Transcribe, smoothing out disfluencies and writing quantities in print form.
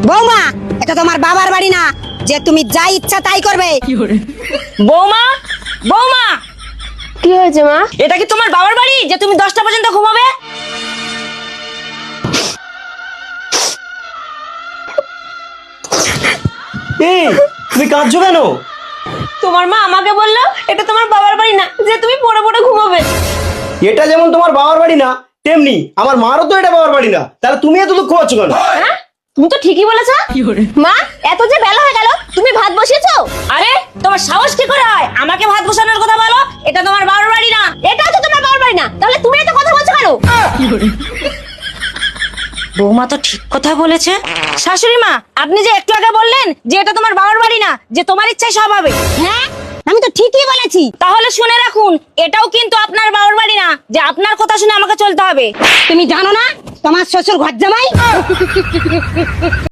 বৌমা, এটা তোমার বাবার বাড়ি না যে তুমি যা ইচ্ছা তাই করবে। বৌমা, বৌমা, কি হয়েছে মা? এটা কি তোমার বাবার বাড়ি যে তুমি 10টা পর্যন্ত ঘুমাবে? এই তুমি কাঁদছো কেন? তোমার মা আমাকে বললো এটা তোমার বাবার বাড়ি না যে তুমি পড়ে পড়ে ঘুমাবে। এটা যেমন তোমার বাবার বাড়ি না, তেমনি আমার মারও তো এটা বাবার বাড়ি না। তাহলে তুমি এত দুঃখ পাচ্ছ কেন? হ্যাঁ, তুমি তো ঠিকই বলেছো। মা, এত যে বেলা হয়ে গেল, তুমি ভাত বসিয়েছো? আরে তোমার সাহস কি করে হয় আমাকে ভাত বসানোর কথা বলো? এটা তোমার বাবার বাড়ি না। এটাও তো তোমার বাবার বাড়ি না, তাহলে তুমি এত কথা বলছো কেন? বৌমা তো ঠিক কথা বলেছে। শাশুড়ি মা, আপনি যে একটু আগে বললেন যে এটা তোমার বাবার বাড়ি না, যে তোমার ইচ্ছায় সব হবে। হ্যাঁ, আমি তো ঠিকই বলেছি। তাহলে শুনে রাখুন, এটাও কিন্তু আপনার বাবার বাড়ি না যে আপনার কথা শুনে আমাকে চলতে হবে। তুমি জানো না তোমার শ্বশুর ঘর জামাই?